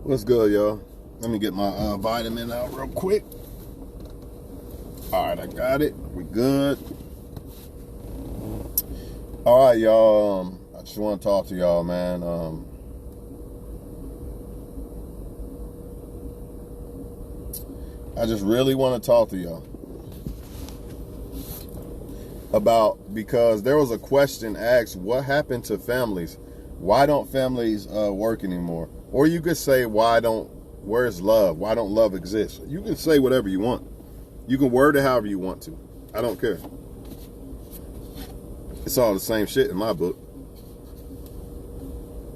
What's good, y'all? Let me get my vitamin out real quick. All right, I got it. We good. All right, y'all. I just want to talk to y'all, man. I just really want to talk to y'all because there was a question asked, what happened to families? Why don't families work anymore? Or you could say, where's love? Why don't love exist? You can say whatever you want. You can word it however you want to. I don't care. It's all the same shit in my book.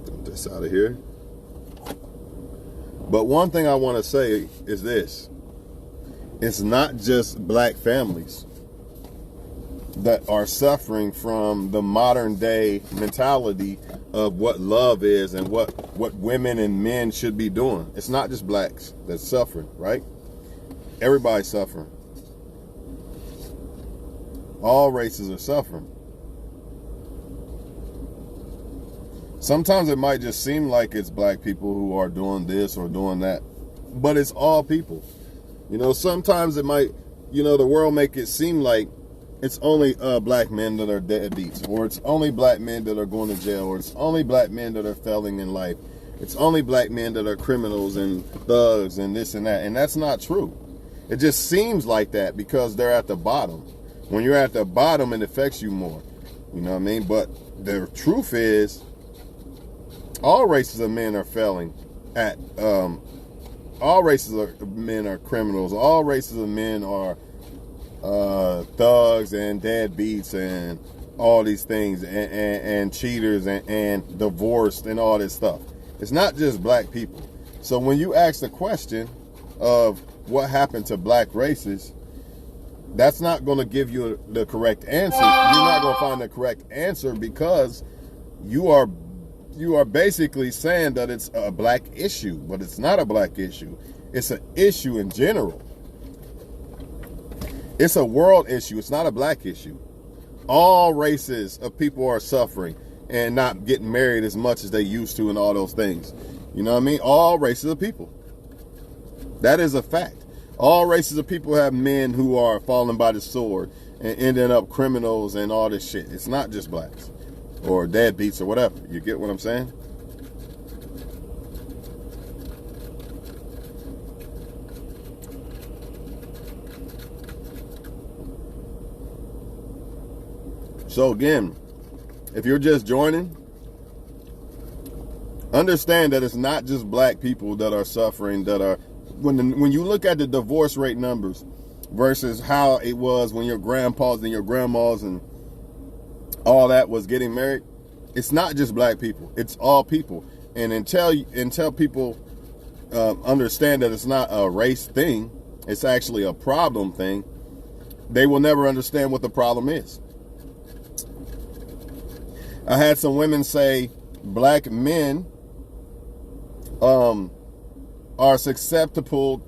Get this out of here. But one thing I want to say is this. It's not just black families that are suffering from the modern day mentality of what love is and what women and men should be doing. It's not just blacks that's suffering, right? Everybody's suffering. All races are suffering. Sometimes it might just seem like it's black people who are doing this or doing that, but it's all people. You know, sometimes it might, the world make it seem like it's only black men that are deadbeats, or it's only black men that are going to jail, or it's only black men that are failing in life. It's only black men that are criminals and thugs and this and that. And that's not true. It just seems like that because they're at the bottom. When you're at the bottom, it affects you more. You know what I mean? But the truth is, all races of men are failing at, all races of men are criminals. All races of men are thugs and deadbeats and all these things and cheaters and divorced and all this stuff. It's not just black people. So when you ask the question of what happened to black races, that's not going to give you the correct answer. You're not going to find the correct answer because you are basically saying that it's a black issue, but it's not a black issue. It's an issue in general. It's a world issue. It's not a black issue. All races of people are suffering and not getting married as much as they used to and all those things. You know what I mean? All races of people. That is a fact. All races of people have men who are falling by the sword and ending up criminals and all this shit. It's not just blacks or deadbeats or whatever. You get what I'm saying? So again, if you're just joining, understand that it's not just black people that are suffering, that are, when you look at the divorce rate numbers versus how it was when your grandpas and your grandmas and all that was getting married, it's not just black people, it's all people. And until people understand that it's not a race thing, it's actually a problem thing, they will never understand what the problem is. I had some women say black men are susceptible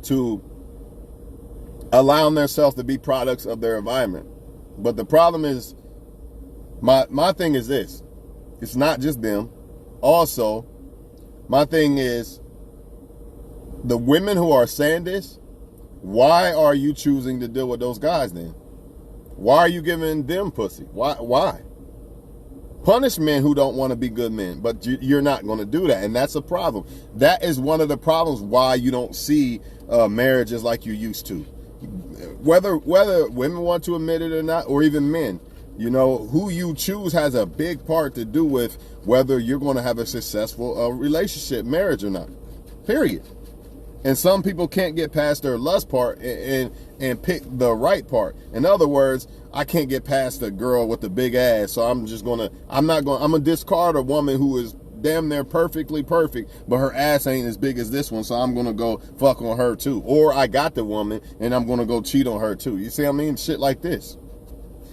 to allowing themselves to be products of their environment. But the problem is, my thing is this. It's not just them. Also, my thing is, the women who are saying this, why are you choosing to deal with those guys then? Why are you giving them pussy? Why? Punish men who don't want to be good men, but you're not going to do that, and that's a problem. That is one of the problems why you don't see marriages like you used to. Whether women want to admit it or not, or even men, who you choose has a big part to do with whether you're going to have a successful relationship, marriage or not. Period. And some people can't get past their lust part and pick the right part. In other words, I can't get past the girl with the big ass, so I'm gonna discard a woman who is damn near perfectly perfect, but her ass ain't as big as this one, so I'm gonna go fuck on her too. Or I got the woman and I'm gonna go cheat on her too. You see what I mean? Shit like this.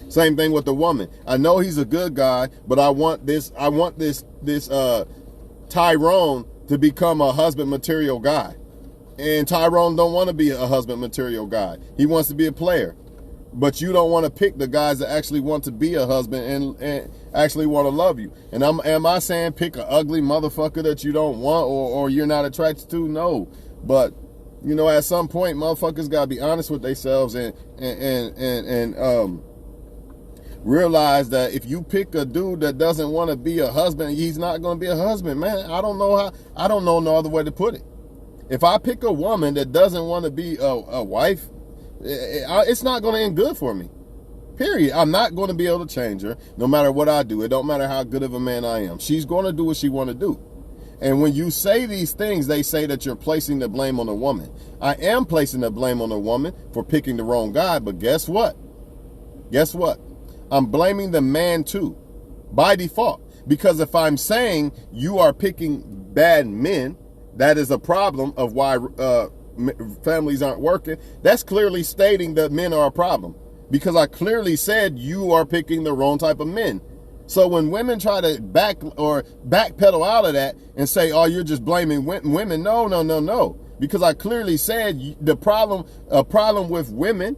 Same thing with the woman. I know he's a good guy, but I want this Tyrone to become a husband material guy. And Tyrone don't want to be a husband material guy. He wants to be a player. but you don't want to pick the guys that actually want to be a husband and actually want to love you. And am I saying pick an ugly motherfucker that you don't want or you're not attracted to? No. But, you know, at some point, motherfuckers got to be honest with themselves and realize that if you pick a dude that doesn't want to be a husband, he's not going to be a husband, man. I don't know no other way to put it. If I pick a woman that doesn't want to be a wife, it's not going to end good for me. Period. I'm not going to be able to change her no matter what I do. It don't matter how good of a man I am. She's going to do what she want to do. And when you say these things, they say that you're placing the blame on the woman. I am placing the blame on the woman for picking the wrong guy, but guess what? Guess what? I'm blaming the man too, by default. Because if I'm saying you are picking bad men, that is a problem of why families aren't working. That's clearly stating that men are a problem. Because I clearly said you are picking the wrong type of men. So when women try to backpedal out of that and say, oh, you're just blaming women, no. Because I clearly said a problem with women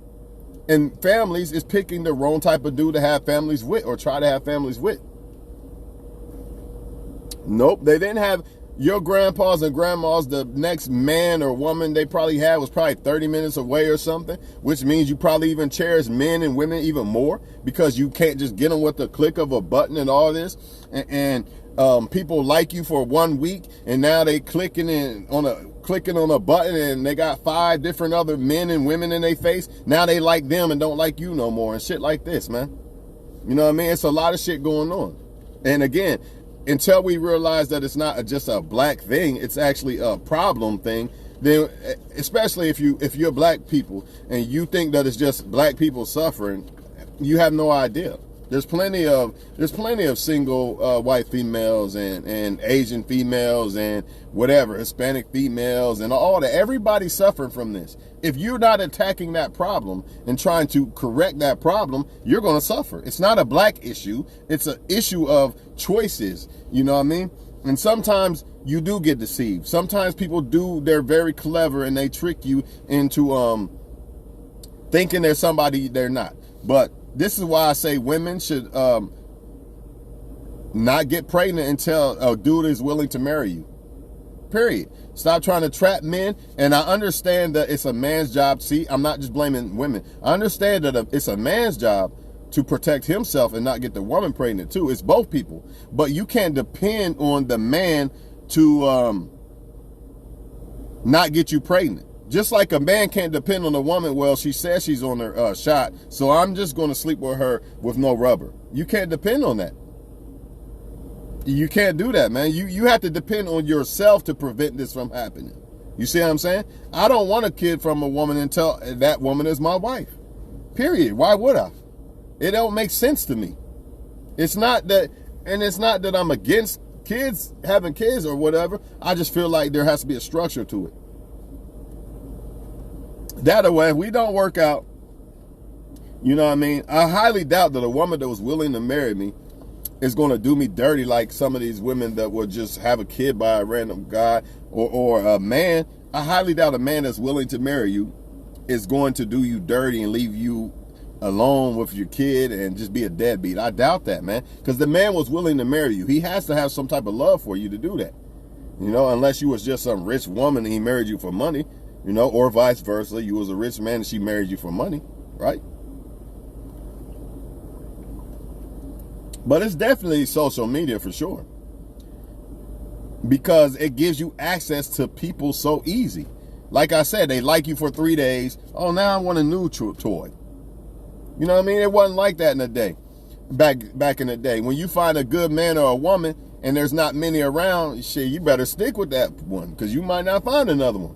and families is picking the wrong type of dude to have families with or try to have families with. Nope, they didn't have your grandpas and grandmas. The next man or woman they probably had was probably 30 minutes away or something, which means you probably even cherish men and women even more because you can't just get them with the click of a button and all this. And people like you for 1 week and now they clicking on a button and they got 5 different other men and women in their face. Now they like them and don't like you no more and shit like this, man. You know what I mean? It's a lot of shit going on. And again, until we realize that it's not just a black thing, it's actually a problem thing, then especially if you're black people and you think that it's just black people suffering, you have no idea. There's plenty of single white females and Asian females and whatever, Hispanic females and all that. Everybody's suffering from this. If you're not attacking that problem and trying to correct that problem, you're going to suffer. It's not a black issue. It's an issue of choices. You know what I mean? And sometimes you do get deceived. Sometimes people they're very clever and they trick you into thinking they're somebody they're not. But this is why I say women should not get pregnant until a dude is willing to marry you. Period. Stop trying to trap men. And I understand that it's a man's job. See, I'm not just blaming women. I understand that it's a man's job to protect himself and not get the woman pregnant too. It's both people. But you can't depend on the man to not get you pregnant. Just like a man can't depend on a woman, well, she says she's on her shot, so I'm just going to sleep with her with no rubber. You can't depend on that. You can't do that, man. You have to depend on yourself to prevent this from happening. You see what I'm saying? I don't want a kid from a woman until that woman is my wife. Period. Why would I? It don't make sense to me. It's not that I'm against kids having kids or whatever. I just feel like there has to be a structure to it. That way, if we don't work out, you know what I mean? I highly doubt that a woman that was willing to marry me is going to do me dirty like some of these women that would just have a kid by a random guy or a man. I highly doubt a man that's willing to marry you is going to do you dirty and leave you alone with your kid and just be a deadbeat. I doubt that, man, because the man was willing to marry you. He has to have some type of love for you to do that, you know, unless you was just some rich woman and he married you for money, you know, or vice versa. You was a rich man and she married you for money, right? But it's definitely social media for sure, because it gives you access to people so easy. Like I said, they like you for 3 days. Oh, now I want a new toy. You know what I mean? It wasn't like that in the day. Back in the day, when you find a good man or a woman and there's not many around, shit, you better stick with that one because you might not find another one.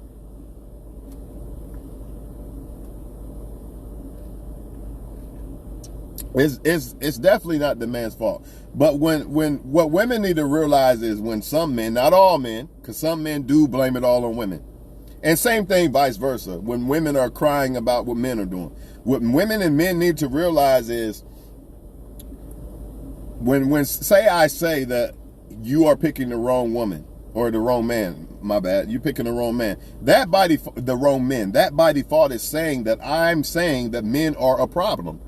It's definitely not the man's fault. But when what women need to realize is when some men, not all men, because some men do blame it all on women. And same thing vice versa. When women are crying about what men are doing. What women and men need to realize is when say I say that you are picking the wrong woman or the wrong man. My bad. You picking the wrong man. That by the wrong men. That by default is saying that I'm saying that men are a problem.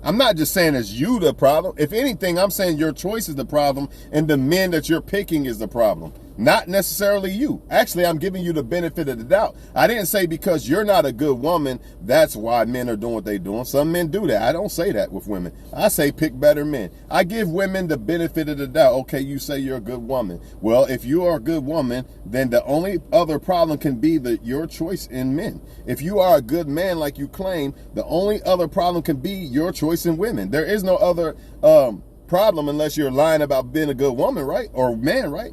I'm not just saying it's you the problem. If anything, I'm saying your choice is the problem and the men that you're picking is the problem. Not necessarily you. Actually, I'm giving you the benefit of the doubt. I didn't say because you're not a good woman, that's why men are doing what they're doing. Some men do that. I don't say that with women. I say pick better men. I give women the benefit of the doubt. Okay, you say you're a good woman. Well, if you are a good woman, then the only other problem can be your choice in men. If you are a good man like you claim, the only other problem can be your choice in women. There is no other problem unless you're lying about being a good woman, right? Or man, right?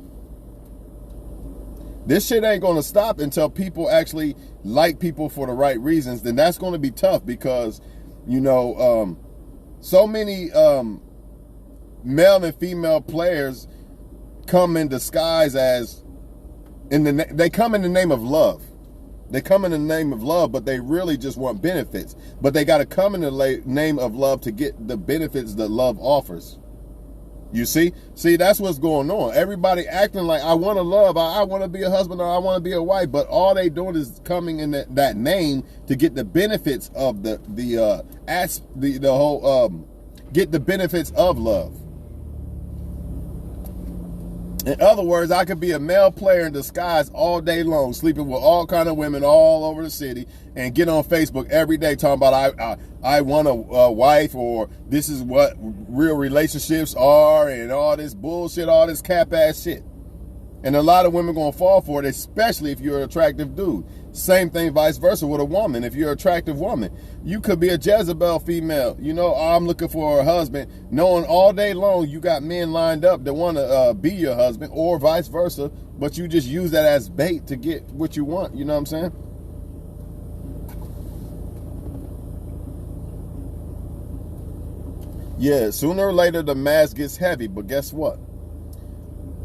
This shit ain't going to stop until people actually like people for the right reasons. Then that's going to be tough because, you know, so many male and female players come in disguise as they come in the name of love. They come in the name of love, but they really just want benefits. But they got to come in the name of love to get the benefits that love offers. You see, that's what's going on. Everybody acting like I want to love, I want to be a husband, or I want to be a wife, but all they doing is coming in that name to get the benefits of the whole get the benefits of love. In other words, I could be a male player in disguise all day long, sleeping with all kind of women all over the city, and get on Facebook every day talking about I want a wife, or this is what real relationships are, and all this bullshit, all this cap ass shit. And a lot of women gonna fall for it, especially if you're an attractive dude. Same thing vice versa with a woman. If you're an attractive woman, you could be a Jezebel female. You know, I'm looking for a husband, knowing all day long you got men lined up that want to be your husband, or vice versa, but you just use that as bait to get what you want. You know what I'm saying? Yeah, sooner or later the mask gets heavy, but guess what?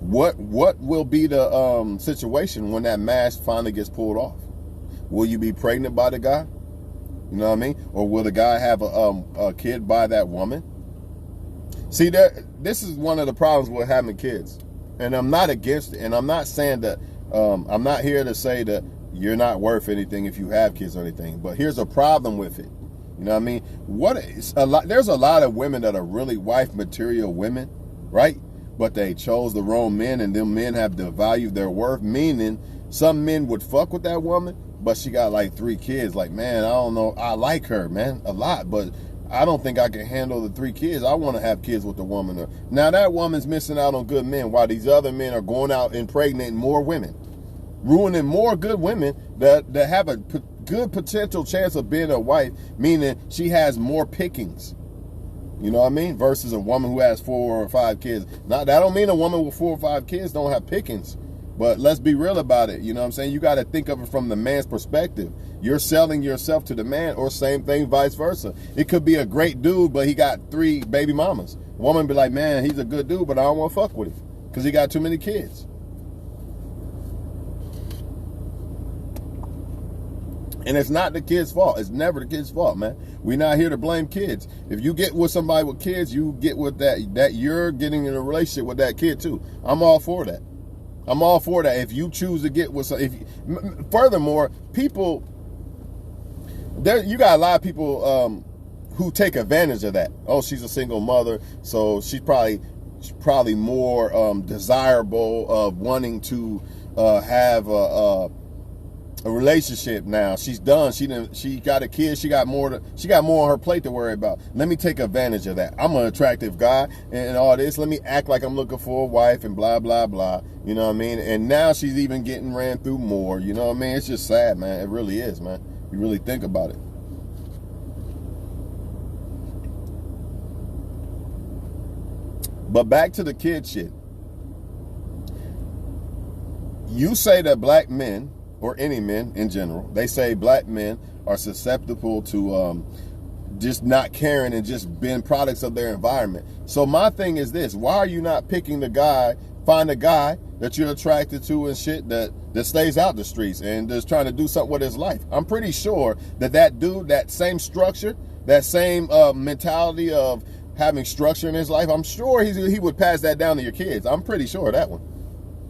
What will be the situation when that mask finally gets pulled off? Will you be pregnant by the guy? You know what I mean? Or will the guy have a kid by that woman? See, this is one of the problems with having kids. And I'm not against it. And I'm not saying that, I'm not here to say that you're not worth anything if you have kids or anything. But here's a problem with it. You know what I mean? There's a lot of women that are really wife material women, right? But they chose the wrong men, and them men have devalued their worth, meaning some men would fuck with that woman, but she got like 3 kids. Like, man, I don't know. I like her, man, a lot, but I don't think I can handle the 3 kids. I want to have kids with the woman. Now that woman's missing out on good men, while these other men are going out impregnating more women, ruining more good women that have a good potential chance of being a wife, meaning she has more pickings. You know what I mean? Versus a woman who has 4 or 5 kids. Now, that don't mean a woman with 4 or 5 kids don't have pickings. But let's be real about it. You know what I'm saying? You got to think of it from the man's perspective. You're selling yourself to the man, or same thing, vice versa. It could be a great dude, but he got 3 baby mamas. Woman be like, man, he's a good dude, but I don't want to fuck with him because he got too many kids. And it's not the kid's fault. It's never the kid's fault, man. We're not here to blame kids. If you get with somebody with kids, you get with that you're getting in a relationship with that kid too. I'm all for that. I'm all for that. If you choose to get with furthermore, people, you got a lot of people who take advantage of that. Oh, she's a single mother, so she's probably more desirable of wanting to have a relationship now. She's done. She got a kid. She got more on her plate to worry about. Let me take advantage of that. I'm an attractive guy and all this. Let me act like I'm looking for a wife and blah, blah, blah. You know what I mean? And now she's even getting ran through more. You know what I mean? It's just sad, man. It really is, man. You really think about it. But back to the kid shit. You say that black men, or any men in general, they say black men are susceptible to just not caring and just being products of their environment. So my thing is this: why are you not picking find a guy that you're attracted to and shit that stays out the streets and just trying to do something with his life? I'm pretty sure that dude, that same structure, that same mentality of having structure in his life, I'm sure he would pass that down to your kids. I'm pretty sure of that one.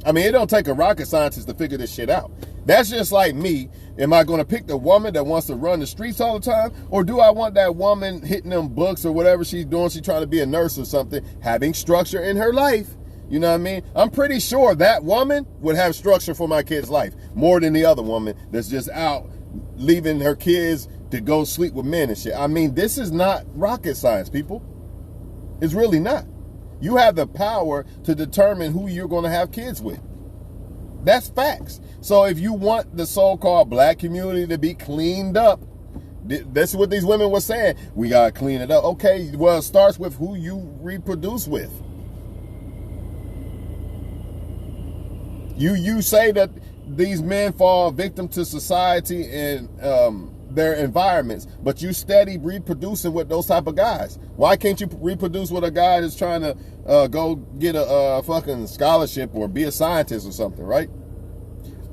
I mean, it don't take a rocket scientist to figure this shit out. That's just like me. Am I going to pick the woman that wants to run the streets all the time? Or do I want that woman hitting them books or whatever she's doing? She's trying to be a nurse or something, having structure in her life. You know what I mean? I'm pretty sure that woman would have structure for my kid's life more than the other woman that's just out leaving her kids to go sleep with men and shit. I mean, this is not rocket science, people. It's really not. You have the power to determine who you're going to have kids with. That's facts. So if you want the so-called black community to be cleaned up, that's what these women were saying. We got to clean it up. Okay, well, it starts with who you reproduce with. You say that these men fall victim to society and their environments, but you steady reproducing with those type of guys. Why can't you reproduce with a guy that's trying to go get a fucking scholarship or be a scientist or something, right?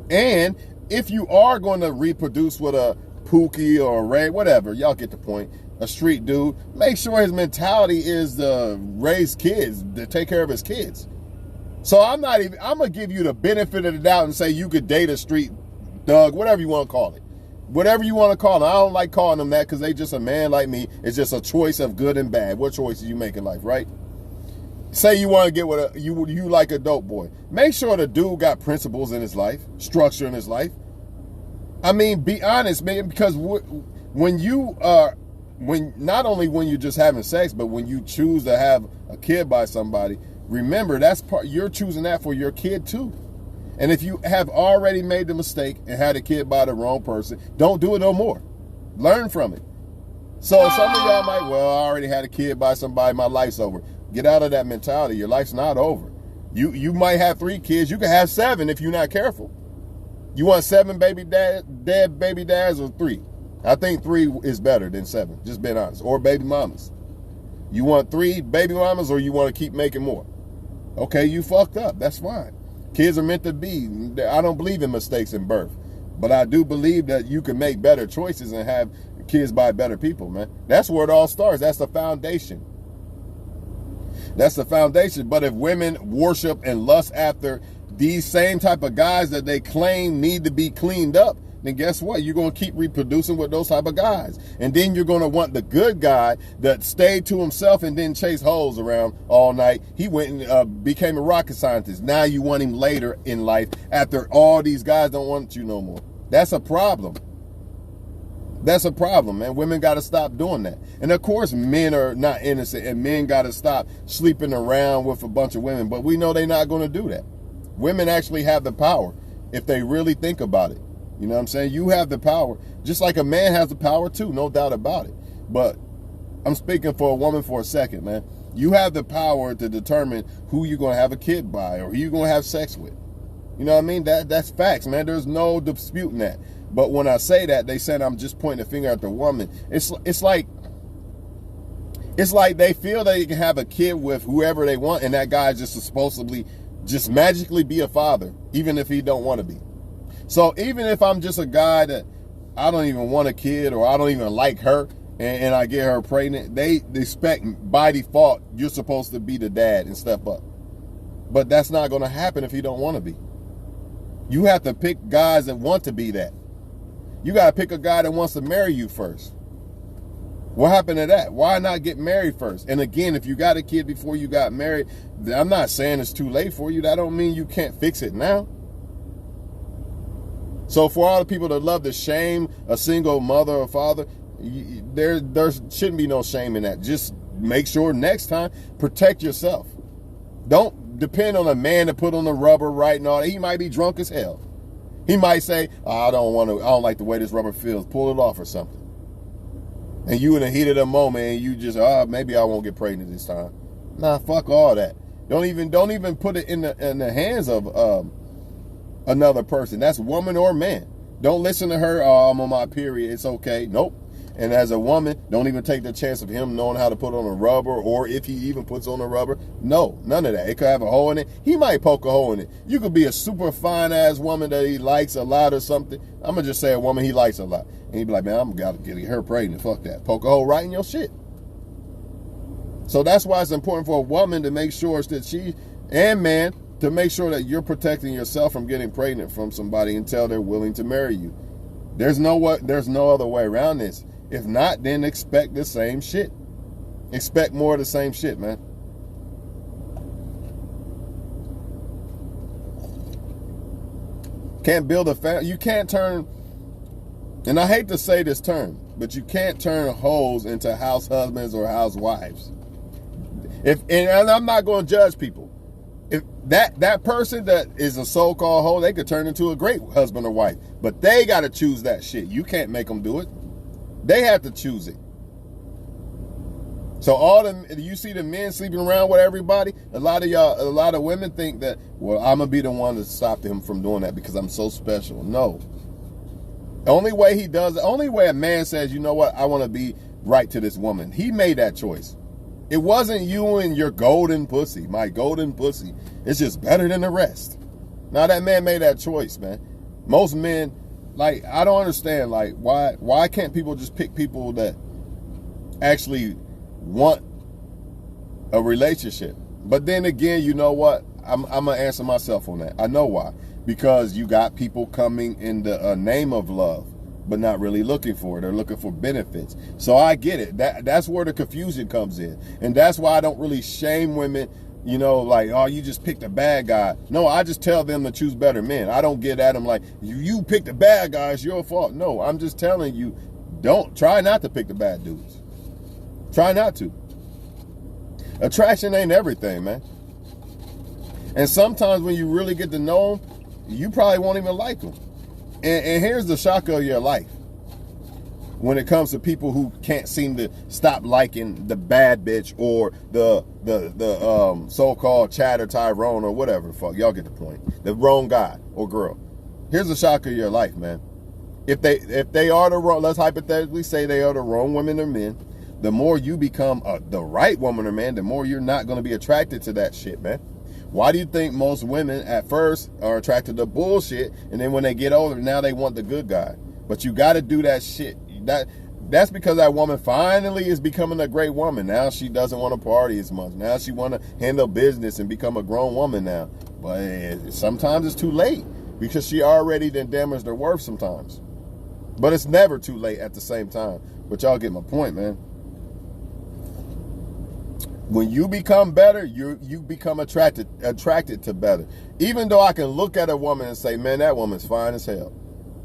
And if you are going to reproduce with a Pookie or a Ray, whatever, y'all get the point, a street dude, make sure his mentality is to raise kids, to take care of his kids. So I'm going to give you the benefit of the doubt and say you could date a street thug, whatever you want to call it. Whatever you want to call them. I don't like calling them that because they just a man like me. It's just a choice of good and bad. What choices you make in life, right? Say you want to get with you like a dope boy. Make sure the dude got principles in his life, structure in his life. I mean, be honest, man, because when you are, not only when you're just having sex, but when you choose to have a kid by somebody, remember you're choosing that for your kid too. And if you have already made the mistake and had a kid by the wrong person, don't do it no more. Learn from it. So some of y'all might, well, I already had a kid by somebody, my life's over. Get out of that mentality. Your life's not over. You might have 3 kids. You can have 7 if you're not careful. You want 7 dead baby dads or 3? I think 3 is better than 7, just being honest. Or baby mamas. You want 3 baby mamas or you want to keep making more? Okay, you fucked up. That's fine. Kids are meant to be. I don't believe in mistakes in birth. But I do believe that you can make better choices and have kids by better people, man. That's where it all starts. That's the foundation. That's the foundation. But if women worship and lust after these same type of guys that they claim need to be cleaned up, then guess what? You're going to keep reproducing with those type of guys. And then you're going to want the good guy that stayed to himself and didn't chase hoes around all night. He went and became a rocket scientist. Now you want him later in life after all these guys don't want you no more. That's a problem. That's a problem, man. Women got to stop doing that. And of course, men are not innocent and men got to stop sleeping around with a bunch of women. But we know they're not going to do that. Women actually have the power if they really think about it. You know what I'm saying? You have the power, just like a man has the power too, no doubt about it. But I'm speaking for a woman for a second, man. You have the power to determine who you're going to have a kid by or who you're going to have sex with. You know what I mean? That's facts, man. There's no disputing that. But when I say that, they said I'm just pointing the finger at the woman. It's like they feel they can have a kid with whoever they want, and that guy just supposedly just magically be a father, even if he don't want to be. So even if I'm just a guy that I don't even want a kid or I don't even like her and I get her pregnant, they expect by default you're supposed to be the dad and step up. But that's not going to happen if you don't want to be. You have to pick guys that want to be that. You got to pick a guy that wants to marry you first. What happened to that? Why not get married first? And again, if you got a kid before you got married, I'm not saying it's too late for you. That don't mean you can't fix it now. So for all the people that love to shame a single mother or father, there shouldn't be no shame in that. Just make sure next time, protect yourself. Don't depend on a man to put on the rubber right and all that. He might be drunk as hell. He might say, I don't like the way this rubber feels. Pull it off or something. And you in the heat of the moment and you just, maybe I won't get pregnant this time. Nah, fuck all that. Don't even put it in the hands of another person. That's woman or man. Don't listen to her, I'm on my period, it's okay. Nope. And as a woman, don't even take the chance of him knowing how to put on a rubber or if he even puts on a rubber. No, none of that. It could have a hole in it. He might poke a hole in it. You could be a super fine ass woman that he likes a lot or something. I'm going to just say a woman he likes a lot. And he'd be like, man, I'm got to get her pregnant. Fuck that. Poke a hole right in your shit. So that's why it's important for a woman to make sure that she and man to make sure that you're protecting yourself from getting pregnant from somebody until they're willing to marry you. There's no other way around this. If not, then expect the same shit. Expect more of the same shit, man. Can't build a family. You can't turn, and I hate to say this term, but you can't turn hoes into house husbands or housewives. And I'm not going to judge people. If that person that is a so-called hoe, they could turn into a great husband or wife, but they got to choose that shit. You can't make them do it. They have to choose it. So you see the men sleeping around with everybody. A lot of women think that, well, I'm gonna be the one to stop him from doing that because I'm so special. No. The only way a man says, you know what, I want to be right to this woman. He made that choice. It wasn't you and your golden pussy. My golden pussy. It's just better than the rest. Now that man made that choice, man. Most men, like, I don't understand, like, why can't people just pick people that actually want a relationship? But then again, you know what? I'm gonna answer myself on that. I know why. Because you got people coming in the name of love, but not really looking for it. They're looking for benefits. So I get it. That's where the confusion comes in. And that's why I don't really shame women, you know, like, oh, you just picked a bad guy. No, I just tell them to choose better men. I don't get at them like, you picked a bad guy, it's your fault. No, I'm just telling you, try not to pick the bad dudes. Try not to. Attraction ain't everything, man. And sometimes when you really get to know them, you probably won't even like them. And here's the shock of your life. When it comes to people who can't seem to stop liking the bad bitch or the so-called Chatter Tyrone or whatever the fuck. Y'all get the point. The wrong guy or girl. Here's the shock of your life, man. If they are the wrong, let's hypothetically say they are the wrong women or men, the more you become the right woman or man, the more you're not going to be attracted to that shit, man. Why do you think most women at first are attracted to bullshit, and then when they get older, now they want the good guy? But you got to do that shit. That's because that woman finally is becoming a great woman. Now she doesn't want to party as much. Now she want to handle business and become a grown woman now. But sometimes it's too late because she already done damaged her worth sometimes. But it's never too late at the same time. But y'all get my point, man. When you become better, you become attracted to better. Even though I can look at a woman and say, man, that woman's fine as hell.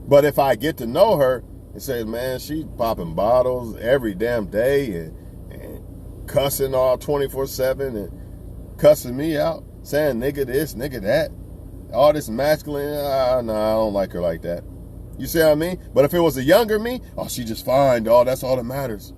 But if I get to know her and say, man, she's popping bottles every damn day and cussing all 24/7 and cussing me out, saying nigga this, nigga that, all this masculine, no, I don't like her like that. You see what I mean? But if it was a younger me, oh, she just fine, dog. That's all that matters.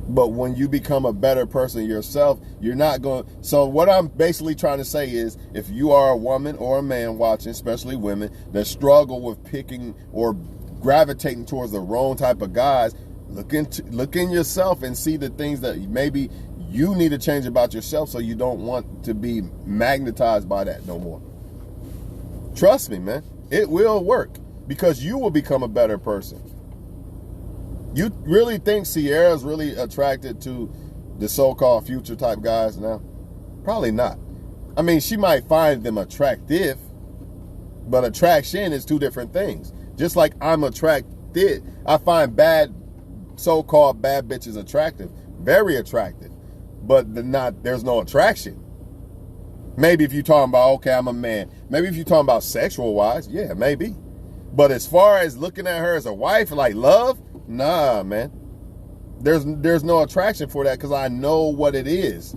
But when you become a better person yourself, you're not going. So what I'm basically trying to say is, if you are a woman or a man watching, especially women, that struggle with picking or gravitating towards the wrong type of guys, look in yourself and see the things that maybe you need to change about yourself so you don't want to be magnetized by that no more. Trust me, man. It will work because you will become a better person. You really think Sierra's really attracted to the so-called future type guys now? Probably not. I mean, she might find them attractive, but attraction is two different things. Just like I'm attracted, I find so-called bad bitches attractive, very attractive, but there's no attraction. Maybe if you're talking about, okay, I'm a man. Maybe if you're talking about sexual-wise, yeah, maybe. But as far as looking at her as a wife, like love, nah, man. There's no attraction for that because I know what it is.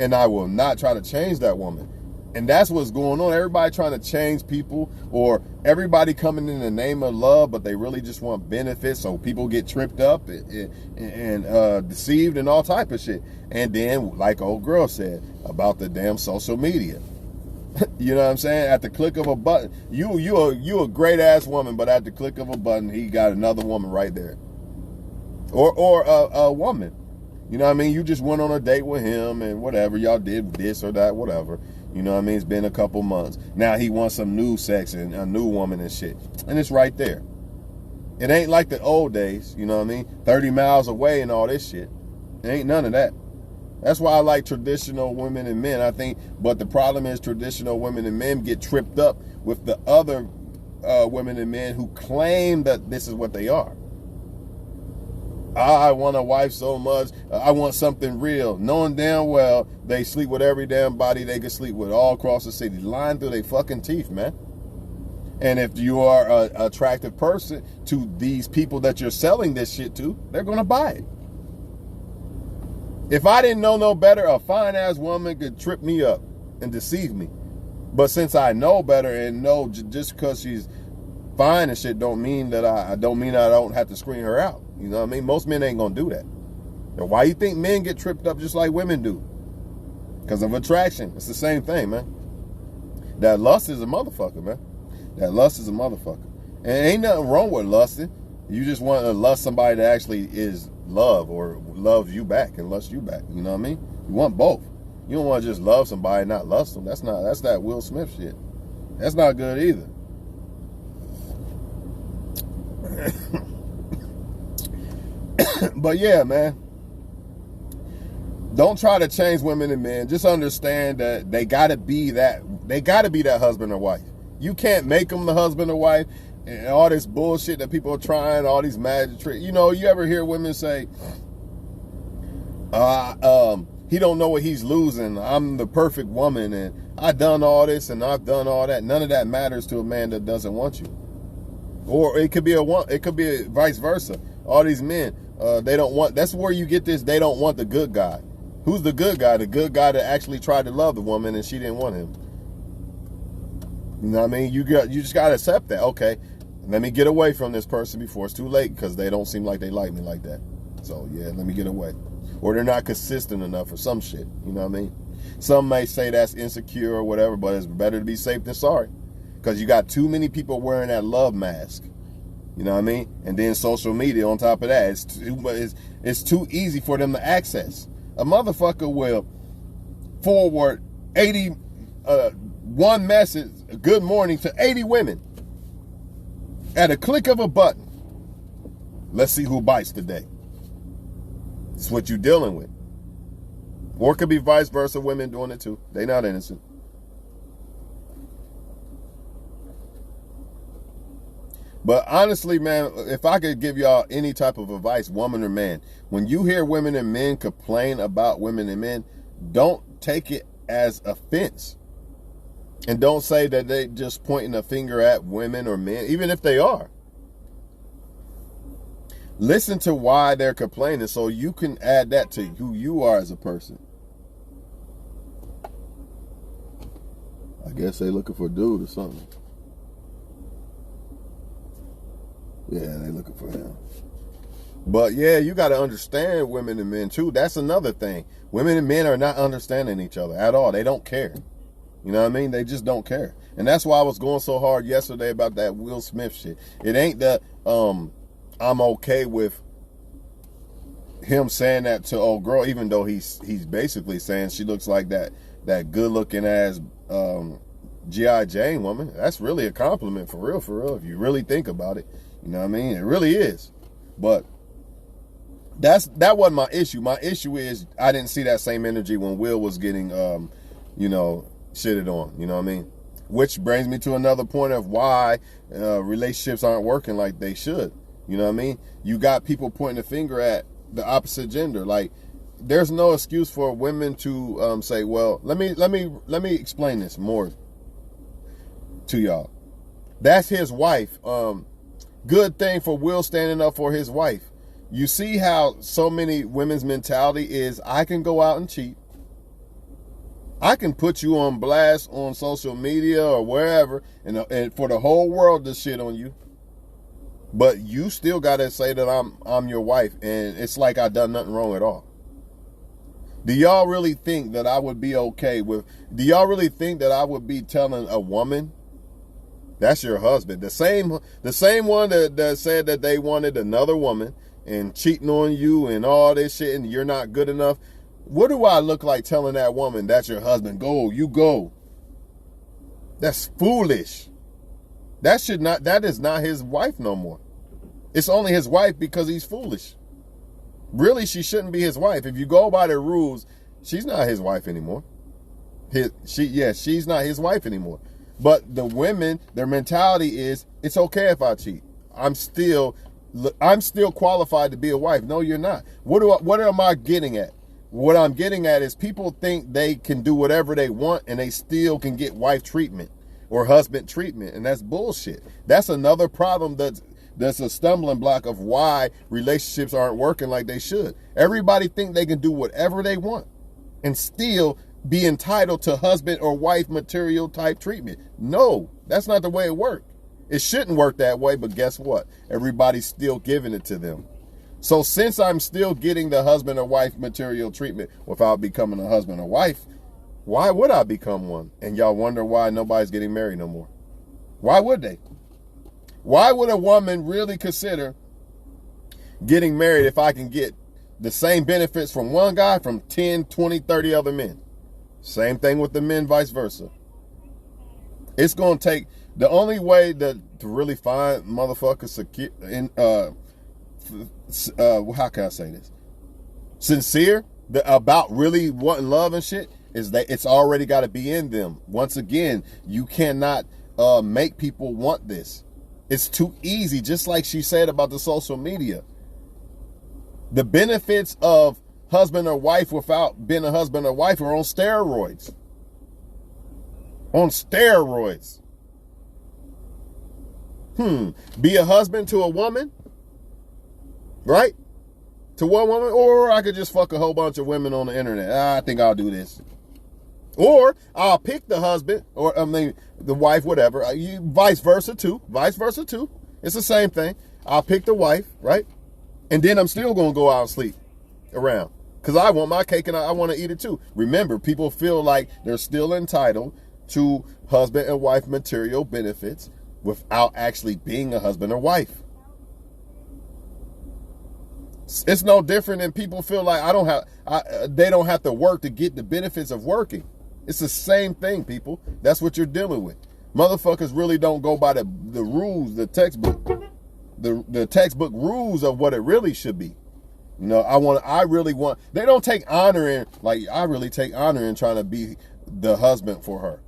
And I will not try to change that woman. And that's what's going on. Everybody trying to change people, or everybody coming in the name of love, but they really just want benefits. So people get tripped up and deceived and all type of shit. And then, like old girl said, about the damn social media. You know what I'm saying? At the click of a button, you a great ass woman, but at the click of a button, he got another woman right there, or a woman. You know what I mean? You just went on a date with him and whatever, y'all did this or that, whatever. You know what I mean? It's been a couple months. Now he wants some new sex and a new woman and shit, and it's right there. It ain't like the old days. You know what I mean? 30 miles away and all this shit. It ain't none of that. That's why I like traditional women and men, I think. But the problem is traditional women and men get tripped up with the other women and men who claim that this is what they are. I want a wife so much. I want something real. Knowing damn well they sleep with every damn body they can sleep with all across the city. Lying through their fucking teeth, man. And if you are an attractive person to these people that you're selling this shit to, they're going to buy it. If I didn't know no better, a fine-ass woman could trip me up and deceive me. But since I know better and know just because she's fine and shit don't mean that I don't have to screen her out. You know what I mean? Most men ain't gonna do that. And why you think men get tripped up just like women do? Because of attraction. It's the same thing, man. That lust is a motherfucker, man. That lust is a motherfucker. And ain't nothing wrong with lusting. You just want to lust somebody that actually is love or loves you back and lusts you back. You know what I mean? You want both. You don't want to just love somebody and not lust them. That's that Will Smith shit. That's not good either. But yeah, man, don't try to change women and men. Just understand that they gotta be that husband or wife. You can't make them the husband or wife. And all this bullshit that people are trying, all these magic tricks. You know, you ever hear women say, he don't know what he's losing. I'm the perfect woman and I've done all this and I've done all that. None of that matters to a man that doesn't want you. Or it could be vice versa. All these men, they don't want, that's where you get this, they don't want the good guy. Who's the good guy? The good guy that actually tried to love the woman and she didn't want him. You know what I mean? You just got to accept that. Okay, let me get away from this person before it's too late because they don't seem like they like me like that. So yeah, let me get away. Or they're not consistent enough or some shit. You know what I mean? Some may say that's insecure or whatever, but it's better to be safe than sorry. Because you got too many people wearing that love mask. You know what I mean? And then social media on top of that. It's too easy for them to access. A motherfucker will forward one message, good morning, to 80 women at a click of a button. Let's see who bites today. It's what you're dealing with. Or it could be vice versa, women doing it too. They not innocent. But honestly, man, if I could give y'all any type of advice, woman or man, when you hear women and men complain about women and men, don't take it as offense. And don't say that they just pointing a finger at women or men, even if they are. Listen to why they're complaining so you can add that to who you are as a person. I guess they looking for a dude or something. Yeah, they looking for him. But yeah, you got to understand women and men too. That's another thing. Women and men are not understanding each other at all. They don't care. You know what I mean? They just don't care. And that's why I was going so hard yesterday about that Will Smith shit. It ain't that I'm okay with him saying that to old girl, even though he's basically saying she looks like that good looking ass G.I. Jane woman. That's really a compliment for real, if you really think about it. You know what I mean? It really is. But that wasn't my issue. My issue is I didn't see that same energy when Will was getting shitted on. You know what I mean? Which brings me to another point of why relationships aren't working like they should. You know what I mean? You got people pointing the finger at the opposite gender. Like, there's no excuse for women to say, well, let me explain this more to y'all. That's his wife. Good thing for Will standing up for his wife. You see how so many women's mentality is, I can go out and cheat. I can put you on blast on social media or wherever and for the whole world to shit on you. But you still got to say that I'm your wife and it's like I done nothing wrong at all. Do y'all really think that I would be okay with, do y'all really think that I would be telling a woman that's your husband, the same one that said that they wanted another woman and cheating on you and all this shit and you're not good enough? What do I look like telling that woman that's your husband? Go, you go. That's foolish. That is not his wife no more. It's only his wife because he's foolish. Really, she shouldn't be his wife. If you go by the rules, She's not his wife anymore. She's not his wife anymore. But the women, their mentality is, it's okay if I cheat. I'm still qualified to be a wife. No, you're not. What am I getting at? What I'm getting at is people think they can do whatever they want and they still can get wife treatment or husband treatment, and that's bullshit. That's another problem that's a stumbling block of why relationships aren't working like they should. Everybody think they can do whatever they want and still be entitled to husband or wife material type treatment. No, that's not the way it works. It shouldn't work that way, but guess what? Everybody's still giving it to them. So since I'm still getting the husband or wife material treatment without becoming a husband or wife, why would I become one? And y'all wonder why nobody's getting married no more. Why would they? Why would a woman really consider getting married if I can get the same benefits from one guy from 10, 20, 30 other men? Same thing with the men, vice versa. It's going to take, the only way to really find motherfuckers secure, how can I say this? Sincere about really wanting love and shit is that it's already got to be in them. Once again, you cannot make people want this. It's too easy, just like she said about the social media. The benefits of husband or wife without being a husband or wife are on steroids. On steroids. Be a husband to a woman, right? To one woman, or I could just fuck a whole bunch of women on the internet. I think I'll do this. Or I'll pick the husband, or the wife, whatever. Vice versa too. Vice versa too. It's the same thing. I'll pick the wife, right? And then I'm still going to go out and sleep around because I want my cake and I want to eat it too. Remember, people feel like they're still entitled to husband and wife material benefits without actually being a husband or wife. It's no different than people feel like they don't have to work to get the benefits of working. It's the same thing, people. That's what you're dealing with. Motherfuckers really don't go by the rules, the textbook rules of what it really should be. You know, they don't take honor in, like, I really take honor in trying to be the husband for her.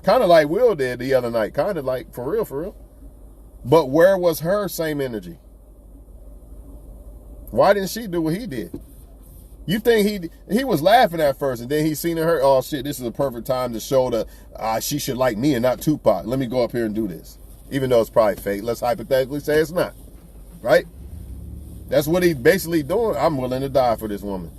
Kind of like Will did the other night. Kind of like, for real. But where was her same energy? Why didn't she do what he did? You think he was laughing at first, and then he seen her, oh shit, this is a perfect time to show that she should like me and not Tupac. Let me go up here and do this. Even though it's probably fake. Let's hypothetically say it's not. Right? That's what he's basically doing. I'm willing to die for this woman.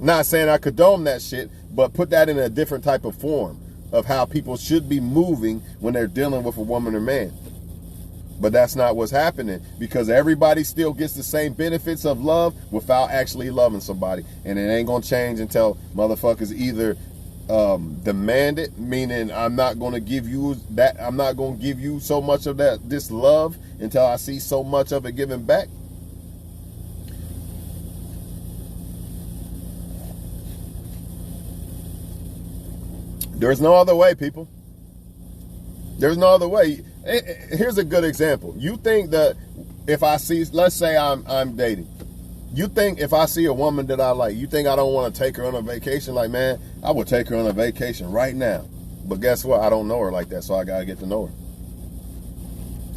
Not saying I condone that shit, but put that in a different type of form of how people should be moving when they're dealing with a woman or man. But that's not what's happening, because everybody still gets the same benefits of love without actually loving somebody. And it ain't going to change until motherfuckers either demand it, meaning I'm not going to give you that, I'm not going to give you so much of this love until I see so much of it given back. There's no other way, people. There's no other way. Here's a good example. You think that if I see, let's say I'm dating. You think if I see a woman that I like, you think I don't want to take her on a vacation? Like, man, I would take her on a vacation right now. But guess what? I don't know her like that, so I got to get to know her.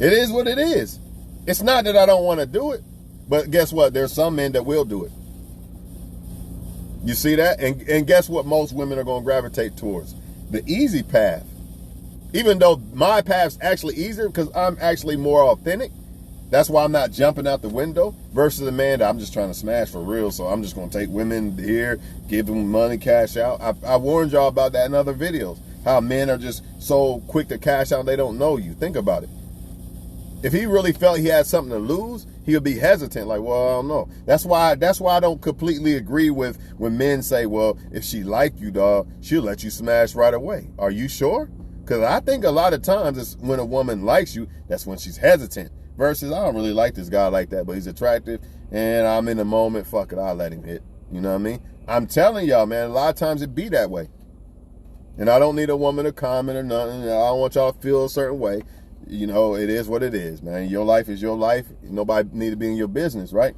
It is what it is. It's not that I don't want to do it, but guess what? There's some men that will do it. You see that? And guess what most women are going to gravitate towards? The easy path. Even though my path's actually easier because I'm actually more authentic. That's why I'm not jumping out the window versus a man that I'm just trying to smash for real. So I'm just going to take women here, give them money, cash out. I warned y'all about that in other videos. How men are just so quick to cash out, they don't know you. Think about it. If he really felt he had something to lose, he would be hesitant. Like, well, I don't know. That's why I don't completely agree with when men say, well, if she like you, dog, she'll let you smash right away. Are you sure? Because I think a lot of times it's when a woman likes you, that's when she's hesitant. Versus, I don't really like this guy like that, but he's attractive, and I'm in the moment, fuck it, I'll let him hit. You know what I mean? I'm telling y'all, man, a lot of times it be that way. And I don't need a woman to comment or nothing. I don't want y'all to feel a certain way. You know, it is what it is, man. Your life is your life. Nobody need to be in your business, right?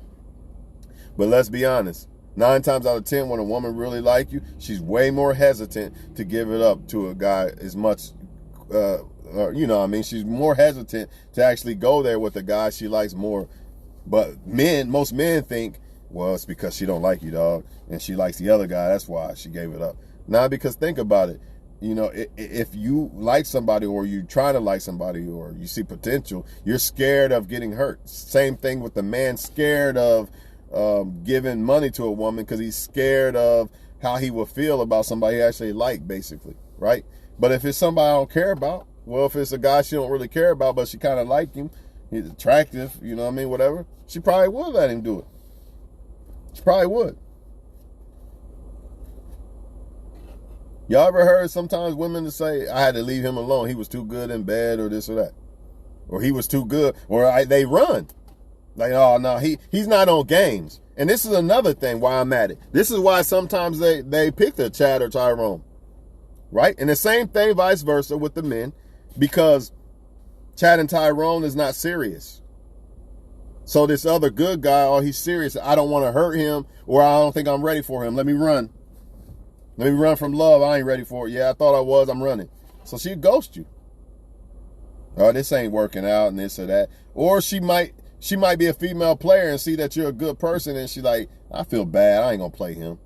But let's be honest. 9 times out of 10, when a woman really like you, she's way more hesitant to give it up to a guy as much, you know what I mean? She's more hesitant to actually go there with a guy she likes more. But most men think, well, it's because she don't like you, dog, and she likes the other guy. That's why she gave it up. Now, because think about it. You know, if you like somebody, or you try to like somebody, or you see potential, you're scared of getting hurt. Same thing with the man, scared of giving money to a woman because he's scared of how he will feel about somebody he actually like, basically, right? But if it's somebody I don't care about, well, if it's a guy she don't really care about, but she kind of like him, he's attractive, you know what I mean, whatever, she probably would let him do it. She probably would. Y'all ever heard sometimes women to say, I had to leave him alone, he was too good in bed, or this or that, or he was too good, or they run. Like, oh, no, he's not on games. And this is another thing why I'm at it. This is why sometimes they pick the Chad or Tyrone, right? And the same thing vice versa with the men, because Chad and Tyrone is not serious. So this other good guy, oh, he's serious. I don't want to hurt him, or I don't think I'm ready for him. Let me run. Let me run from love. I ain't ready for it. Yeah, I thought I was. I'm running. So she'd ghost you. Oh, this ain't working out and this or that. Or she might be a female player and see that you're a good person, and she's like, I feel bad. I ain't going to play him.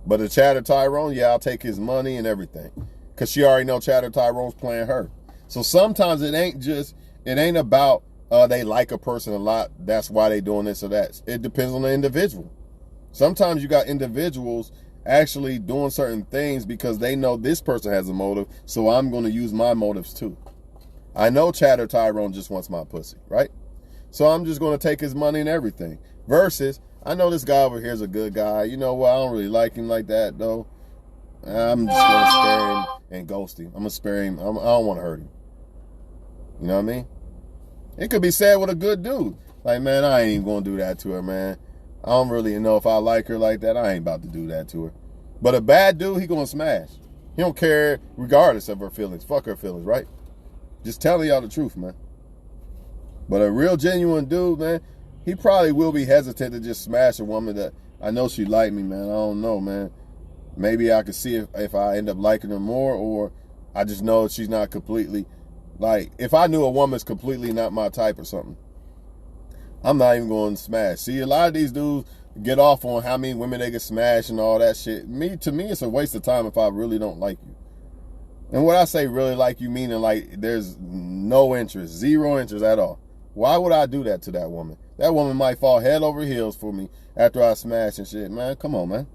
But the Chad or Tyrone, yeah, I'll take his money and everything. Because she already know Chad or Tyrone's playing her. So sometimes it ain't about they like a person a lot. That's why they doing this or that. It depends on the individual. Sometimes you got individuals actually doing certain things because they know this person has a motive, so I'm going to use my motives too. I know Chad or Tyrone just wants my pussy, right? So I'm just going to take his money and everything. Versus, I know this guy over here is a good guy. You know what? I don't really like him like that, though. I'm just going to spare him and ghost him. I'm going to spare him. I don't want to hurt him. You know what I mean? It could be said with a good dude. Like, man, I ain't even going to do that to her, man. I don't really know if I like her like that. I ain't about to do that to her. But a bad dude, he going to smash. He don't care regardless of her feelings. Fuck her feelings, right? Just telling y'all the truth, man. But a real genuine dude, man, he probably will be hesitant to just smash a woman that I know she like me, man. I don't know, man. Maybe I could see if I end up liking her more, or I just know she's not completely, like, if I knew a woman's completely not my type or something, I'm not even going to smash. See, a lot of these dudes get off on how many women they get smashed and all that shit. To me, it's a waste of time if I really don't like you. And what I say really like you, meaning like there's no interest, zero interest at all. Why would I do that to that woman? That woman might fall head over heels for me after I smash and shit. Man, come on, man.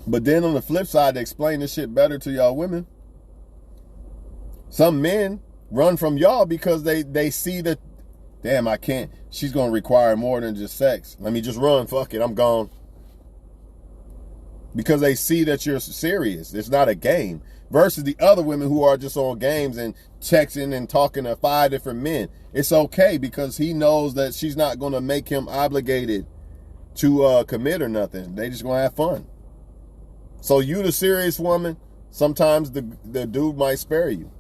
But then on the flip side, to explain this shit better to y'all women, some men run from y'all because they see that, damn, I can't. She's going to require more than just sex. Let me just run. Fuck it. I'm gone. Because they see that you're serious. It's not a game. Versus the other women who are just on games and texting and talking to 5 different men. It's okay because he knows that she's not going to make him obligated to commit or nothing. They just going to have fun. So you, the serious woman, sometimes the dude might spare you.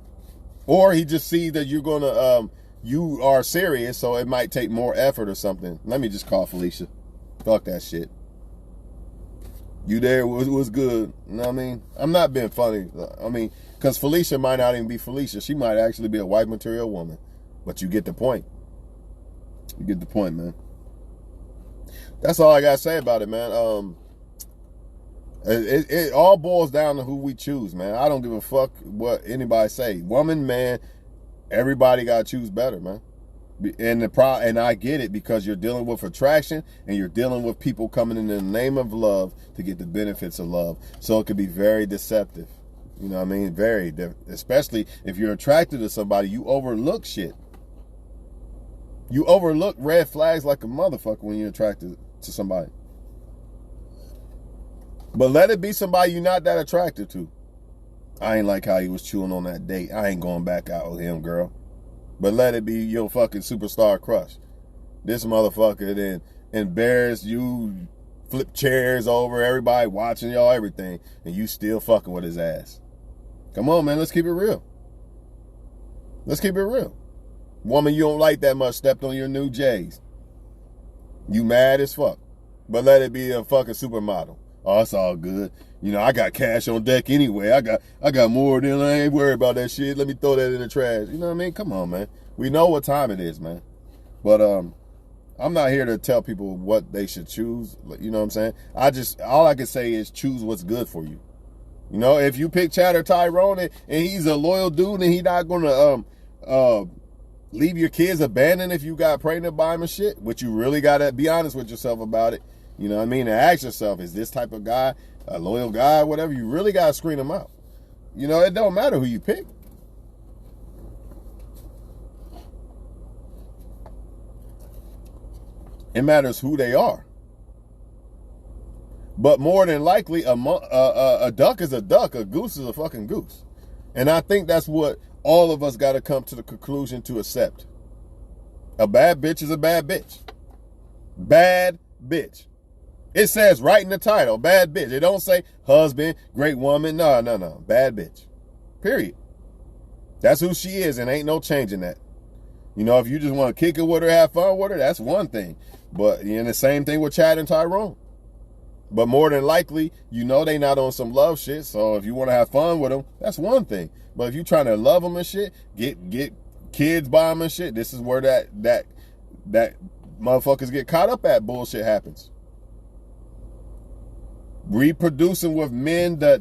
Or he just sees that you're going to, you are serious, so it might take more effort or something. Let me just call Felicia. Fuck that shit. You there was good. You know what I mean? I'm not being funny. I mean, because Felicia might not even be Felicia. She might actually be a white material woman. But you get the point. You get the point, man. That's all I got to say about it, man. It all boils down to who we choose, man. I don't give a fuck what anybody say. Woman, man, everybody got to choose better, man. And I get it, because you're dealing with attraction and you're dealing with people coming in the name of love to get the benefits of love. So it could be very deceptive. You know what I mean? Very, especially if you're attracted to somebody, you overlook shit. You overlook red flags like a motherfucker when you're attracted to somebody. But let it be somebody you're not that attracted to. I ain't like how he was chewing on that date. I ain't going back out with him, girl. But let it be your fucking superstar crush. This motherfucker then embarrassed you, flip chairs over, everybody watching y'all, everything, and you still fucking with his ass. Come on, man, let's keep it real. Let's keep it real. Woman you don't like that much stepped on your new J's. You mad as fuck. But let it be a fucking supermodel. Oh, it's all good. You know, I got cash on deck anyway. I got more than I ain't worried about that shit. Let me throw that in the trash. You know what I mean? Come on, man. We know what time it is, man. But I'm not here to tell people what they should choose. You know what I'm saying? All I can say is choose what's good for you. You know, if you pick Chad or Tyrone and he's a loyal dude and he not gonna leave your kids abandoned if you got pregnant by him and shit, but you really gotta be honest with yourself about it. You know what I mean? And ask yourself, is this type of guy a loyal guy, whatever? You really gotta screen him out. You know, it don't matter who you pick. It matters who they are. But more than likely, a duck is a duck, a goose is a fucking goose. And I think that's what all of us got to come to the conclusion to accept. A bad bitch is a bad bitch. Bad bitch. It says right in the title, bad bitch. It don't say husband, great woman. No. Bad bitch. Period. That's who she is, and ain't no changing that. You know, if you just want to kick it with her, have fun with her, that's one thing. But the same thing with Chad and Tyrone. But more than likely, you know they not on some love shit. So if you want to have fun with them, that's one thing. But if you trying to love them and shit, get kids by them and shit, this is where that motherfuckers get caught up at bullshit happens. Reproducing with men that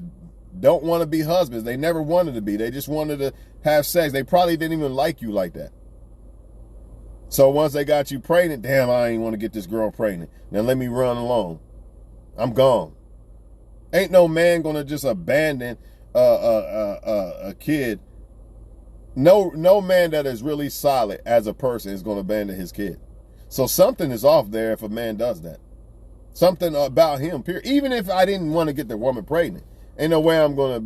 don't want to be husbands. They never wanted to be. They just wanted to have sex. They probably didn't even like you like that. So once they got you pregnant, damn, I ain't want to get this girl pregnant. Now let me run alone. I'm gone. Ain't no man gonna just abandon a kid. No man that is really solid as a person is gonna abandon his kid. So something is off there if a man does that. Something about him, period. Even if I didn't want to get the woman pregnant, ain't no way I'm gonna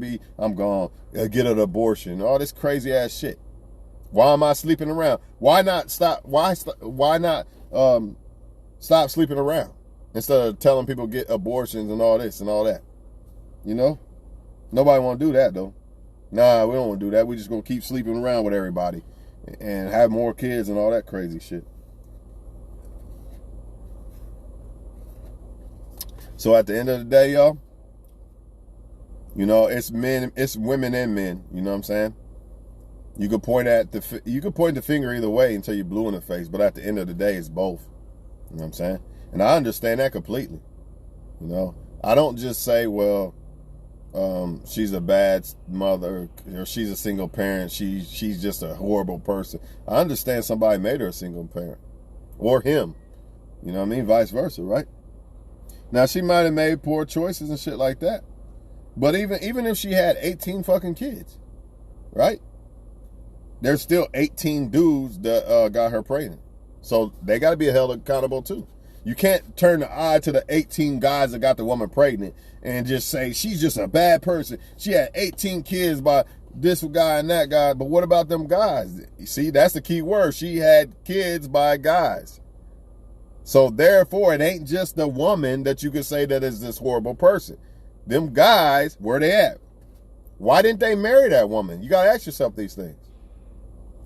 get an abortion. All this crazy ass shit. Why am I sleeping around? Why not stop? Why not stop sleeping around? Instead of telling people get abortions and all this and all that. You know? Nobody want to do that, though. Nah, we don't want to do that. We just going to keep sleeping around with everybody and have more kids and all that crazy shit. So at the end of the day, y'all, you know, it's women and men. You know what I'm saying? You could point the finger either way until you're blue in the face, but at the end of the day, it's both. You know what I'm saying? And I understand that completely. You know, I don't just say, well, she's a bad mother or she's a single parent. She's just a horrible person. I understand somebody made her a single parent or him. You know what I mean? Vice versa, right? Now, she might have made poor choices and shit like that. But even if she had 18 fucking kids, right? There's still 18 dudes that got her pregnant. So they got to be held accountable too. You can't turn the eye to the 18 guys that got the woman pregnant and just say, she's just a bad person. She had 18 kids by this guy and that guy. But what about them guys? You see, that's the key word. She had kids by guys. So therefore, it ain't just the woman that you could say that is this horrible person. Them guys, where they at? Why didn't they marry that woman? You got to ask yourself these things.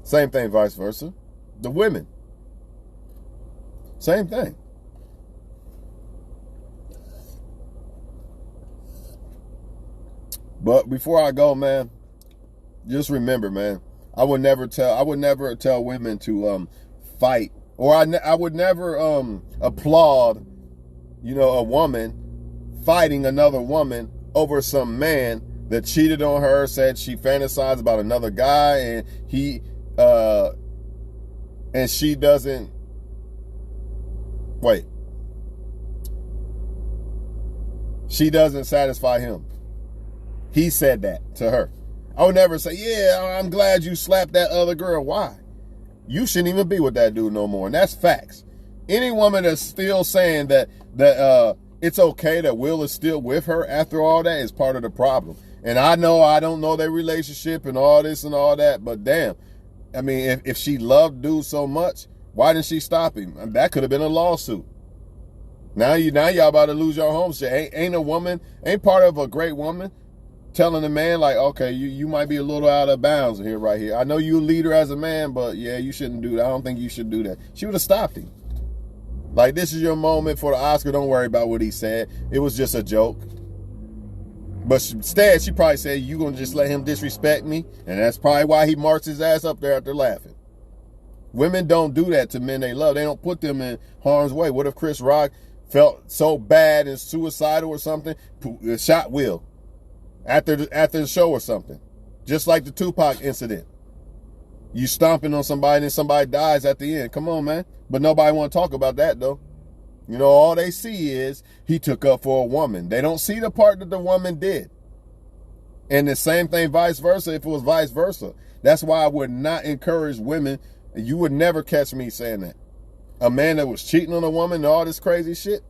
Same thing, vice versa. The women. Same thing. But before I go, man, just remember, man, I would never tell women to fight, or I would never applaud, you know, a woman fighting another woman over some man that cheated on her, said she fantasized about another guy, and she doesn't she doesn't satisfy him. He said that to her. I would never say, yeah, I'm glad you slapped that other girl. Why? You shouldn't even be with that dude no more. And that's facts. Any woman that's still saying that it's okay that Will is still with her after all that is part of the problem. And I know I don't know their relationship and all this and all that, but damn. I mean, if she loved dude so much, why didn't she stop him? I mean, that could have been a lawsuit. Now y'all about to lose your home. Shit. Ain't part of a great woman telling the man, like, okay, you might be a little out of bounds here, right here. I know you're a leader as a man, but yeah, you shouldn't do that. I don't think you should do that. She would have stopped him. Like, this is your moment for the Oscar. Don't worry about what he said. It was just a joke. But instead, she probably said, you going to just let him disrespect me? And that's probably why he marched his ass up there after laughing. Women don't do that to men they love. They don't put them in harm's way. What if Chris Rock felt so bad and suicidal or something, shot Will after the show or something? Just like the Tupac incident. You stomping on somebody and somebody dies at the end. Come on, man. But nobody want to talk about that, though. You know, all they see is he took up for a woman. They don't see the part that the woman did. And the same thing vice versa if it was vice versa. That's why I would not encourage women. You would never catch me saying that. A man that was cheating on a woman and all this crazy shit.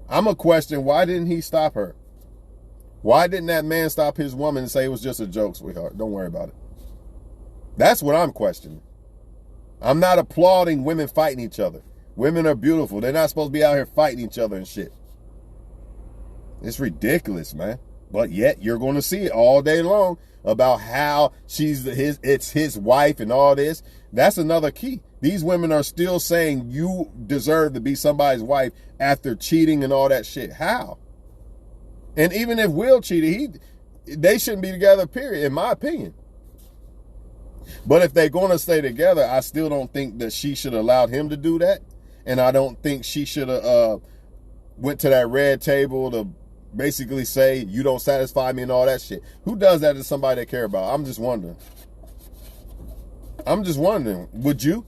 I'm a question, why didn't he stop her? Why didn't that man stop his woman and say it was just a joke, sweetheart? Don't worry about it. That's what I'm questioning. I'm not applauding women fighting each other. Women are beautiful. They're not supposed to be out here fighting each other and shit. It's ridiculous, man. But yet you're going to see it all day long about how it's his wife and all this. That's another key. These women are still saying you deserve to be somebody's wife after cheating and all that shit. How? And even if Will cheated, they shouldn't be together, period, in my opinion. But if they're going to stay together, I still don't think that she should have allowed him to do that. And I don't think she should have went to that red table to basically say, you don't satisfy me and all that shit. Who does that to somebody they care about? I'm just wondering. Would you?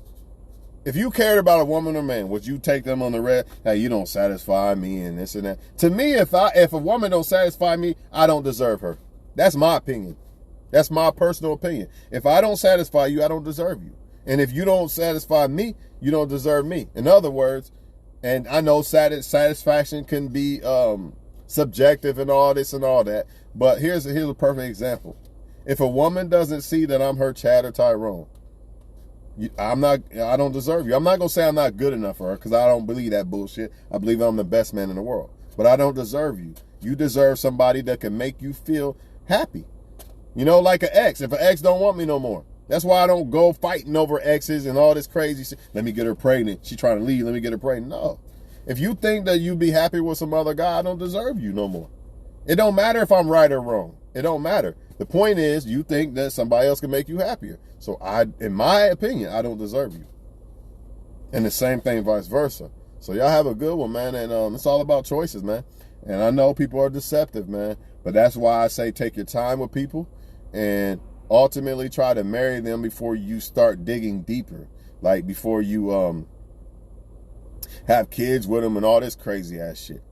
If you cared about a woman or man, would you take them on the red? Hey, you don't satisfy me and this and that. To me, if a woman don't satisfy me, I don't deserve her. That's my opinion. That's my personal opinion. If I don't satisfy you, I don't deserve you. And if you don't satisfy me, you don't deserve me. In other words, and I know satisfaction can be subjective and all this and all that, but here's a perfect example. If a woman doesn't see that I'm her Chad or Tyrone, I don't deserve you. I'm not going to say I'm not good enough for her because I don't believe that bullshit. I believe I'm the best man in the world. But I don't deserve you. You deserve somebody that can make you feel happy. You know, like an ex. If an ex don't want me no more. That's why I don't go fighting over exes and all this crazy shit. Let me get her pregnant. She trying to leave. Let me get her pregnant. No. If you think that you'd be happy with some other guy, I don't deserve you no more. It don't matter if I'm right or wrong. It don't matter. The point is, you think that somebody else can make you happier. So in my opinion, I don't deserve you. And the same thing vice versa. So y'all have a good one, man. And it's all about choices, man. And I know people are deceptive, man. But that's why I say take your time with people and ultimately try to marry them before you start digging deeper. Like before you have kids with them and all this crazy ass shit.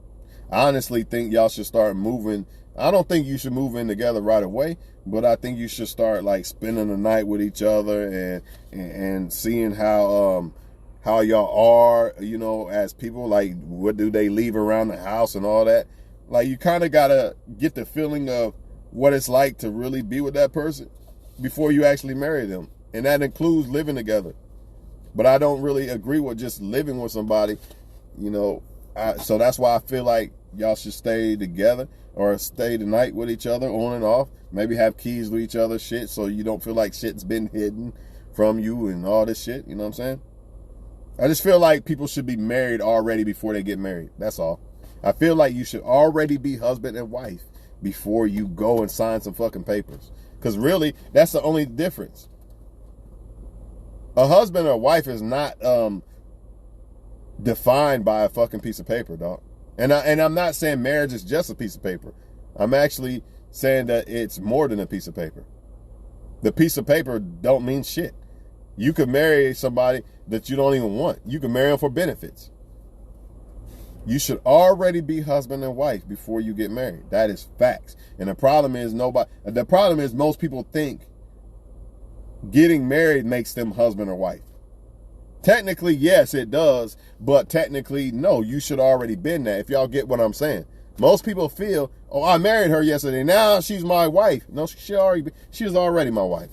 I honestly think y'all should start moving. I don't think you should move in together right away, but I think you should start like spending the night with each other and seeing how y'all are, you know, as people. Like, what do they leave around the house and all that. Like, you kind of gotta get the feeling of what it's like to really be with that person before you actually marry them, and that includes living together. But I don't really agree with just living with somebody, you know. So that's why I feel like y'all should stay together or stay the night with each other on and off. Maybe have keys to each other's shit so you don't feel like shit's been hidden from you and all this shit. You know what I'm saying? I just feel like people should be married already before they get married. That's all. I feel like you should already be husband and wife before you go and sign some fucking papers. Because really, that's the only difference. A husband or wife is not defined by a fucking piece of paper, dog. And I'm not saying marriage is just a piece of paper. I'm actually saying that it's more than a piece of paper. The piece of paper don't mean shit. You could marry somebody that you don't even want. You can marry them for benefits. You should already be husband and wife before you get married. That is facts. And the problem is most people think getting married makes them husband or wife. Technically, yes, it does, but technically, no, you should already been that, if y'all get what I'm saying. Most people feel, oh, I married her yesterday, now she's my wife. No, she was already my wife.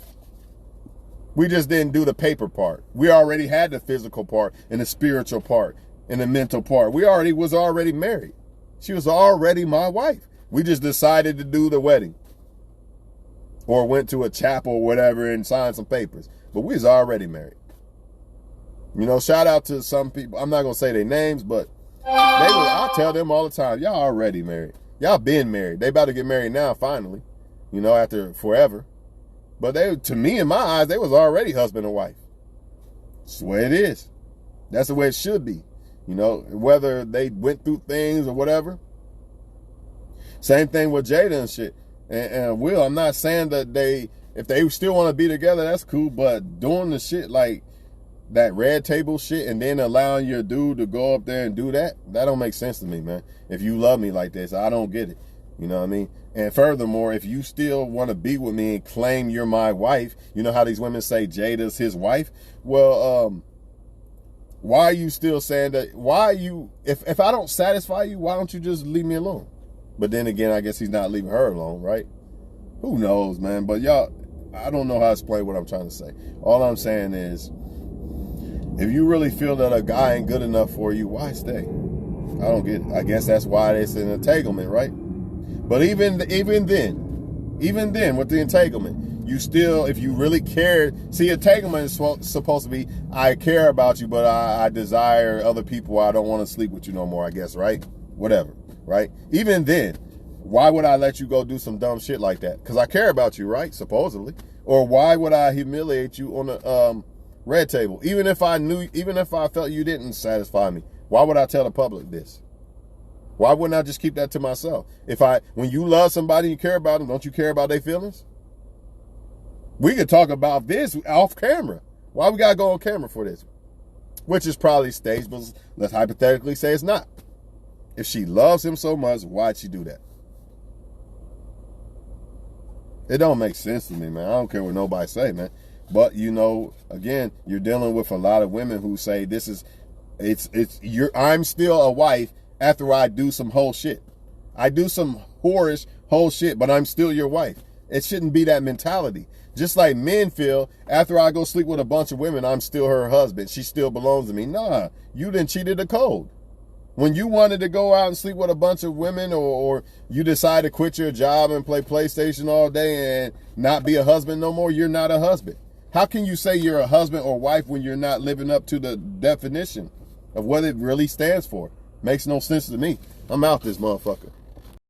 We just didn't do the paper part. We already had the physical part and the spiritual part and the mental part. We was already married. She was already my wife. We just decided to do the wedding. Or went to a chapel or whatever and signed some papers. But we was already married. You know, shout out to some people. I'm not going to say their names, but I tell them all the time, y'all already married. Y'all been married. They about to get married now, finally. You know, after forever. But to me, in my eyes, they was already husband and wife. That's the way it is. That's the way it should be. You know, whether they went through things or whatever. Same thing with Jada and shit. And Will, I'm not saying that if they still want to be together, that's cool. But doing the shit like that red table shit and then allowing your dude to go up there and do that don't make sense to me, man. If you love me like this, I don't get it. You know what I mean? And furthermore, if you still want to be with me and claim you're my wife, you know how these women say Jada's his wife? Well, why are you still saying that? Why are you, if I don't satisfy you, why don't you just leave me alone? But then again, I guess he's not leaving her alone, right? Who knows, man? But y'all, I don't know how to explain what I'm trying to say. All I'm saying is, if you really feel that a guy ain't good enough for you, why stay? I don't get it. I guess that's why it's an entanglement, right? But even then, with the entanglement, you still, if you really care, see, entanglement is supposed to be, I care about you, but I desire other people. I don't want to sleep with you no more, I guess, right? Whatever, right? Even then, why would I let you go do some dumb shit like that? Because I care about you, right? Supposedly. Or why would I humiliate you on a red table? Even if I felt you didn't satisfy me, why would I tell the public this? Why wouldn't I just keep that to myself? When you love somebody and you care about them, don't you care about their feelings? We could talk about this off camera. Why we gotta go on camera for this? Which is probably staged, but let's hypothetically say it's not. If she loves him so much, why'd she do that? It don't make sense to me, man. I don't care what nobody say, man. But you know, again, you're dealing with a lot of women who say I'm still a wife after I do some whole shit. I do some whorish whole shit, but I'm still your wife. It shouldn't be that mentality. Just like men feel, after I go sleep with a bunch of women, I'm still her husband. She still belongs to me. Nah, you done cheated the code. When you wanted to go out and sleep with a bunch of women, or you decide to quit your job and play PlayStation all day and not be a husband no more, you're not a husband. How can you say you're a husband or wife when you're not living up to the definition of what it really stands for? Makes no sense to me. I'm out this motherfucker.